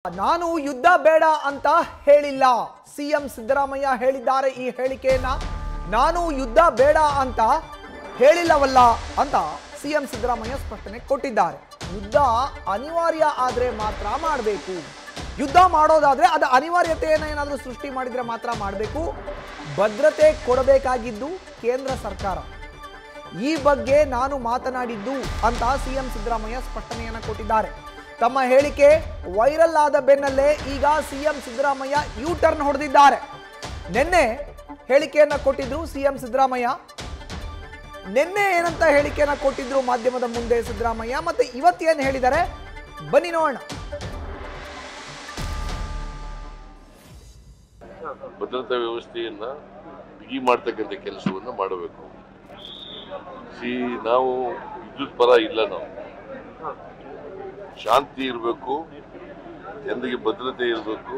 ನಾನು ಯುದ್ಧ ಬೇಡ ಅಂತ ಹೇಳಿಲ್ಲ. ಸಿಎಂ ಸಿದ್ದರಾಮಯ್ಯ ಹೇಳಿದ್ದಾರೆ ಈ ಹೇಳಿಕೆಯನ್ನ. ನಾನು ಯುದ್ಧ ಬೇಡ ಅಂತ ಹೇಳಿಲ್ಲವಲ್ಲ ಅಂತ ಸಿಎಂ ಸಿದ್ದರಾಮಯ್ಯ ಸ್ಪಷ್ಟನೆ ಕೊಟ್ಟಿದ್ದಾರೆ. ಯುದ್ಧ ಅನಿವಾರ್ಯ ಆದ್ರೆ ಮಾತ್ರ ಮಾಡಬೇಕು. ಯುದ್ಧ ಮಾಡೋದಾದ್ರೆ ಅದು ಅನಿವಾರ್ಯತೆಯನ್ನು ಏನಾದರೂ ಸೃಷ್ಟಿ ಮಾಡಿದ್ರೆ ಮಾತ್ರ ಮಾಡಬೇಕು. ಭದ್ರತೆ ಕೊಡಬೇಕಾಗಿದ್ದು ಕೇಂದ್ರ ಸರ್ಕಾರ. ಈ ಬಗ್ಗೆ ನಾನು ಮಾತನಾಡಿದ್ದು ಅಂತ ಸಿಎಂ ಸಿದ್ದರಾಮಯ್ಯ ಸ್ಪಷ್ಟನೆಯನ್ನ ಕೊಟ್ಟಿದ್ದಾರೆ. ತಮ್ಮ ಹೇಳಿಕೆ ವೈರಲ್ ಆದ ಬೆನ್ನಲ್ಲೇ ಈಗ ಸಿಎಂ ಸಿದ್ದರಾಮಯ್ಯ ಯೂ ಟರ್ನ್ ಹೊಡೆದಿದ್ದಾರೆ. ನಿನ್ನೆ ಹೇಳಿಕೆಯನ್ನ ಕೊಟ್ಟಿದ್ರು ಸಿಎಂ ಸಿದ್ದರಾಮಯ್ಯ. ನಿನ್ನೆ ಏನಂತ ಹೇಳಿಕೆಯನ್ನ ಕೊಟ್ಟಿದ್ರು ಮಾಧ್ಯಮದ ಮುಂದೆ ಸಿದ್ದರಾಮಯ್ಯ, ಮತ್ತೆ ಇವತ್ತೇನು ಹೇಳಿದ್ದಾರೆ ಬನ್ನಿ ನೋಡೋಣ. ಭದ್ರತಾ ವ್ಯವಸ್ಥೆಯನ್ನ ಬಿಗಿ ಮಾಡ್ತಕ್ಕಂಥ ಕೆಲಸವನ್ನು ಮಾಡಬೇಕು. ನಾವು ವಿದ್ಯುತ್ ಪರ ಇಲ್ಲ, ನಾವು ಶಾಂತಿ ಇರಬೇಕು, ಜನರಿಗೆ ಭದ್ರತೆ ಇರಬೇಕು.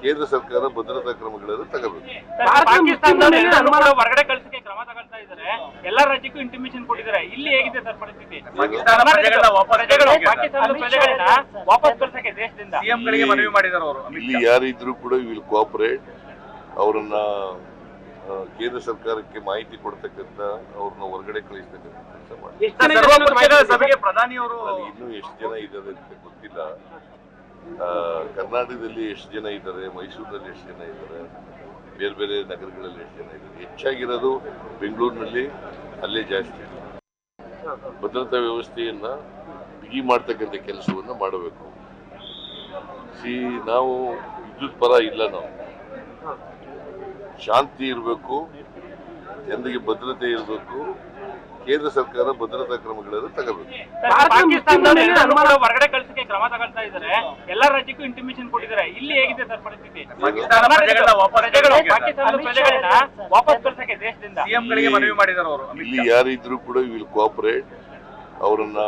ಕೇಂದ್ರ ಸರ್ಕಾರ ಭದ್ರತಾ ಕ್ರಮಗಳನ್ನು ತಗೋಬೇಕು. ಹೊರಗಡೆ ಕಳಿಸಕ್ಕೆ ಕ್ರಮ ತಗೊಳ್ತಾ ಇದ್ದಾರೆ. ಎಲ್ಲ ರಾಜ್ಯಕ್ಕೂ ಇಂಟಿಮೇಷನ್ ಕೊಟ್ಟಿದ್ದಾರೆ. ಇಲ್ಲಿ ಹೇಗಿದೆ ಸರ್ ಪರಿಸ್ಥಿತಿ? ವಾಪಸ್ ಕಳಿಸಕ್ಕೆ ದೇಶದಿಂದ ಸಿಎಂಗಳಿಗೆ ಮನವಿ ಮಾಡಿದ್ದಾರೆ ಅವರು. ಇಲ್ಲಿ ಯಾರಿದ್ರು ಕೂಡ ವಿಲ್ ಕೋಆಪರೇಟ್. ಅವರನ್ನ ಕೇಂದ್ರ ಸರ್ಕಾರಕ್ಕೆ ಮಾಹಿತಿ ಕೊಡ್ತಕ್ಕಂಥ, ಅವ್ರನ್ನ ಹೊರಗಡೆ ಕಳಿಸ್ತಕ್ಕಂಥ ಕೆಲಸ ಮಾಡಿ. ಸಭೆಗೆ ಪ್ರಧಾನಿಯವರು ಇನ್ನೂ ಎಷ್ಟು ಜನ ಇದ್ದಾರೆ ಅಂತ ಗೊತ್ತಿಲ್ಲ. ಕರ್ನಾಟಕದಲ್ಲಿ ಎಷ್ಟು ಜನ ಇದ್ದಾರೆ, ಮೈಸೂರಿನಲ್ಲಿ ಎಷ್ಟು ಜನ ಇದ್ದಾರೆ, ಬೇರೆ ಬೇರೆ ನಗರಗಳಲ್ಲಿ ಎಷ್ಟು ಜನ ಇದ್ದಾರೆ. ಹೆಚ್ಚಾಗಿರೋದು ಬೆಂಗಳೂರಿನಲ್ಲಿ, ಅಲ್ಲೇ ಜಾಸ್ತಿ. ಭದ್ರತಾ ವ್ಯವಸ್ಥೆಯನ್ನ ಬಿಗಿ ಮಾಡ್ತಕ್ಕಂಥ ಕೆಲಸವನ್ನು ಮಾಡಬೇಕು. ನಾವು ವಿದ್ಯುತ್ ಪರ ಇಲ್ಲ, ನಾವು ಶಾಂತಿ ಇರಬೇಕು, ಜನರಿಗೆ ಭದ್ರತೆ ಇರಬೇಕು. ಕೇಂದ್ರ ಸರ್ಕಾರ ಭದ್ರತಾ ಕ್ರಮಗಳನ್ನು ತಗೋಬೇಕು. ಹೊರಗಡೆ ಕಳಿಸಕ್ಕೆ ಕ್ರಮ ತಗೊಳ್ತಾ ಇದ್ದಾರೆ. ಎಲ್ಲ ರಾಜ್ಯಕ್ಕೂ ಇಂಟಿಮೇಷನ್ ಕೊಟ್ಟಿದ್ದಾರೆ. ಇಲ್ಲಿ ಹೇಗಿದೆ ಸರ್ ಪರಿಸ್ಥಿತಿ? ವಾಪಸ್ ಕಳಿಸಕ್ಕೆ ದೇಶದಿಂದ ಸಿಎಂಗಳಿಗೆ ಮನವಿ ಮಾಡಿದ್ದಾರೆ ಅವರು. ಇಲ್ಲಿ ಯಾರಿದ್ರು ಕೂಡ ವಿಲ್ ಕೋಆಪರೇಟ್. ಅವರನ್ನ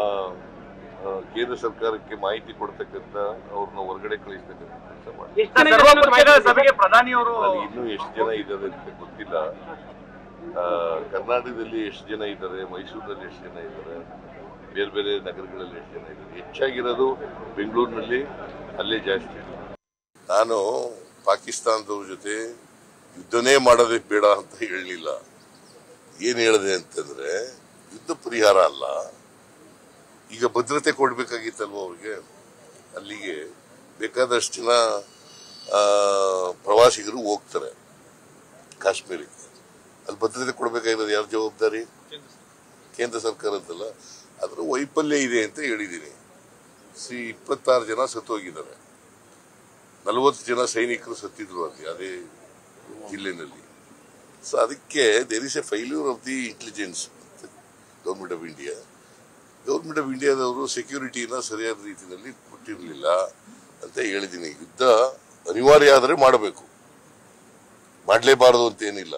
ಕೇಂದ್ರ ಸರ್ಕಾರಕ್ಕೆ ಮಾಹಿತಿ ಕೊಡ್ತಕ್ಕಂಥ, ಅವ್ರನ್ನ ಹೊರಗಡೆ ಕಳಿಸ್ತಕ್ಕಂಥ ಕೆಲಸ ಮಾಡಿ. ಸಭೆಗೆ ಪ್ರಧಾನಿಯವರು ಇನ್ನೂ ಎಷ್ಟು ಜನ ಇದ್ದಾರೆ ಅಂತ ಗೊತ್ತಿಲ್ಲ. ಕರ್ನಾಟಕದಲ್ಲಿ ಎಷ್ಟು ಜನ ಇದ್ದಾರೆ, ಮೈಸೂರಿನಲ್ಲಿ ಎಷ್ಟು ಜನ ಇದ್ದಾರೆ, ಬೇರೆ ಬೇರೆ ನಗರಗಳಲ್ಲಿ ಎಷ್ಟು ಜನ ಇದ್ದಾರೆ. ಹೆಚ್ಚಾಗಿರೋದು ಬೆಂಗಳೂರಿನಲ್ಲಿ, ಅಲ್ಲೇ ಜಾಸ್ತಿ. ನಾನು ಪಾಕಿಸ್ತಾನದವ್ರ ಜೊತೆ ಯುದ್ಧನೇ ಮಾಡೋದಕ್ಕೆ ಬೇಡ ಅಂತ ಹೇಳಲಿಲ್ಲ. ಏನು ಹೇಳಿದೆ ಅಂತಂದ್ರೆ, ಯುದ್ಧ ಪರಿಹಾರ ಅಲ್ಲ. ಈಗ ಭದ್ರತೆ ಕೊಡ್ಬೇಕಾಗಿತ್ತಲ್ವ ಅವ್ರಿಗೆ. ಅಲ್ಲಿಗೆ ಬೇಕಾದಷ್ಟು ಜನ ಪ್ರವಾಸಿಗರು ಹೋಗ್ತಾರೆ ಕಾಶ್ಮೀರಕ್ಕೆ. ಅಲ್ಲಿ ಭದ್ರತೆ ಕೊಡಬೇಕಾಗಿರೋದು ಯಾರ ಜವಾಬ್ದಾರಿ? ಕೇಂದ್ರ ಸರ್ಕಾರದ್ದಲ್ಲ. ಅದರ ವೈಫಲ್ಯ ಇದೆ ಅಂತ ಹೇಳಿದ್ದೀನಿ. 26 ಜನ ಸತ್ತೋಗಿದ್ದಾರೆ. 40 ಜನ ಸೈನಿಕರು ಸತ್ತಿದ್ರು ಅಲ್ಲಿ, ಅದೇ ಜಿಲ್ಲೆನಲ್ಲಿ. ಸೊ ಅದಕ್ಕೆ there is a failure of the intelligence government of India. Government of ಇಂಡಿಯಾದವರು ಸೆಕ್ಯೂರಿಟಿನ ಸರಿಯಾದ ರೀತಿಯಲ್ಲಿ ಕೊಟ್ಟಿರಲಿಲ್ಲ ಅಂತ ಹೇಳಿದ್ದೀನಿ. ಯುದ್ಧ ಅನಿವಾರ್ಯ ಆದರೆ ಮಾಡಬೇಕು, ಮಾಡಲೇಬಾರದು ಅಂತ ಏನಿಲ್ಲ.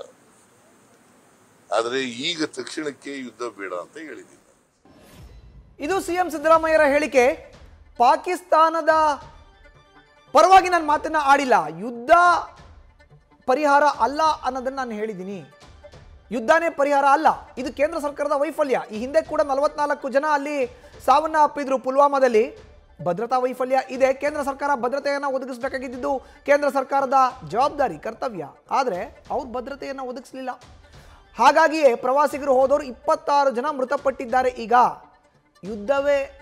ಆದರೆ ಈಗ ತಕ್ಷಣಕ್ಕೆ ಯುದ್ಧ ಬೇಡ ಅಂತ ಹೇಳಿದ್ದೀನಿ. ಇದು ಸಿಎಂ ಸಿದ್ದರಾಮಯ್ಯರ ಹೇಳಿಕೆ. ಪಾಕಿಸ್ತಾನದ ಪರವಾಗಿ ನಾನು ಮಾತನ್ನ ಆಡಿಲ್ಲ. ಯುದ್ಧ ಪರಿಹಾರ ಅಲ್ಲ ಅನ್ನೋದನ್ನ ನಾನು ಹೇಳಿದ್ದೀನಿ. ಯುದ್ಧನೇ ಪರಿಹಾರ ಅಲ್ಲ, ಇದು ಕೇಂದ್ರ ಸರ್ಕಾರದ ವೈಫಲ್ಯ. ಈ ಹಿಂದೆ ಕೂಡ 44 ಜನ ಅಲ್ಲಿ ಸಾವನ್ನ ಅಪ್ಪಿದ್ರು ಪುಲ್ವಾಮಾದಲ್ಲಿ. ಭದ್ರತಾ ವೈಫಲ್ಯ ಇದೆ. ಕೇಂದ್ರ ಸರ್ಕಾರ ಭದ್ರತೆಯನ್ನು ಒದಗಿಸಬೇಕಾಗಿದ್ದು ಕೇಂದ್ರ ಸರ್ಕಾರದ ಜವಾಬ್ದಾರಿ, ಕರ್ತವ್ಯ. ಆದರೆ ಅವ್ರು ಭದ್ರತೆಯನ್ನು ಒದಗಿಸಲಿಲ್ಲ. ಹಾಗಾಗಿಯೇ ಪ್ರವಾಸಿಗರು ಹೋದವರು 26 ಜನ ಮೃತಪಟ್ಟಿದ್ದಾರೆ. ಈಗ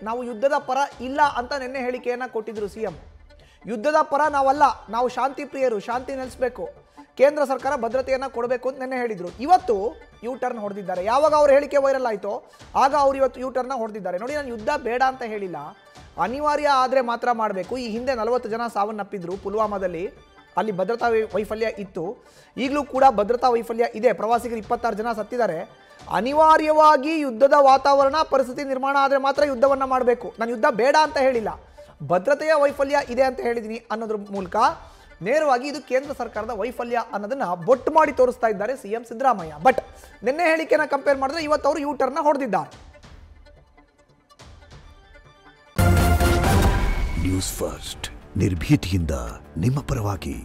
ನಾವು ಯುದ್ಧದ ಪರ ಇಲ್ಲ ಅಂತ ನಿನ್ನೆ ಹೇಳಿಕೆಯನ್ನು ಕೊಟ್ಟಿದ್ರು ಸಿಎಂ. ಯುದ್ಧದ ಪರ ನಾವಲ್ಲ, ನಾವು ಶಾಂತಿ ಪ್ರಿಯರು, ಶಾಂತಿ ನೆಲೆಸಬೇಕು, ಕೇಂದ್ರ ಸರ್ಕಾರ ಭದ್ರತೆಯನ್ನು ಕೊಡಬೇಕು ಅಂತ ನಿನ್ನೆ ಹೇಳಿದ್ರು. ಇವತ್ತು ಯೂ ಟರ್ನ್ ಹೊಡೆದಿದ್ದಾರೆ. ಯಾವಾಗ ಅವ್ರ ಹೇಳಿಕೆ ವೈರಲ್ ಆಯಿತೋ ಆಗ ಅವ್ರು ಇವತ್ತು ಯೂ ಟರ್ನ್ ಹೊಡೆದಿದ್ದಾರೆ. ನೋಡಿ, ನಾನು ಯುದ್ಧ ಬೇಡ ಅಂತ ಹೇಳಿಲ್ಲ, ಅನಿವಾರ್ಯ ಆದರೆ ಮಾತ್ರ ಮಾಡಬೇಕು. ಈ ಹಿಂದೆ 40 ಜನ ಸಾವನ್ನಪ್ಪಿದ್ರು ಪುಲ್ವಾಮಾದಲ್ಲಿ. ಅಲ್ಲಿ ಭದ್ರತಾ ವೈಫಲ್ಯ ಇತ್ತು, ಈಗಲೂ ಕೂಡ ಭದ್ರತಾ ವೈಫಲ್ಯ ಇದೆ. ಪ್ರವಾಸಿಗರು 26 ಜನ ಸತ್ತಿದ್ದಾರೆ. ಅನಿವಾರ್ಯವಾಗಿ ಯುದ್ಧದ ವಾತಾವರಣ, ಪರಿಸ್ಥಿತಿ ನಿರ್ಮಾಣ ಆದರೆ ಮಾತ್ರ ಯುದ್ಧವನ್ನು ಮಾಡಬೇಕು. ನಾನು ಯುದ್ಧ ಬೇಡ ಅಂತ ಹೇಳಿಲ್ಲ, ಭದ್ರತೆಯ ವೈಫಲ್ಯ ಇದೆ ಅಂತ ಹೇಳಿದ್ದೀನಿ ಅನ್ನೋದ್ರ ಮೂಲಕ ನೇರವಾಗಿ ಇದು ಕೇಂದ್ರ ಸರ್ಕಾರದ ವೈಫಲ್ಯ ಅನ್ನೋದನ್ನ ಬೊಟ್ಟು ಮಾಡಿ ತೋರಿಸ್ತಾ ಇದ್ದಾರೆ ಸಿಎಂ ಸಿದ್ದರಾಮಯ್ಯ. ಬಟ್ ನಿನ್ನೆ ಹೇಳಿಕೆನ ಕಂಪೇರ್ ಮಾಡಿದ್ರೆ ಇವತ್ತು ಅವರು ಯೂ ಟರ್ನ್ ಹೊಡೆದಿದ್ದಾರೆ. ನ್ಯೂಸ್ ಫಸ್ಟ್, ನಿರ್ಭೀತಿಯಿಂದ ನಿಮ್ಮ ಪರವಾಗಿ.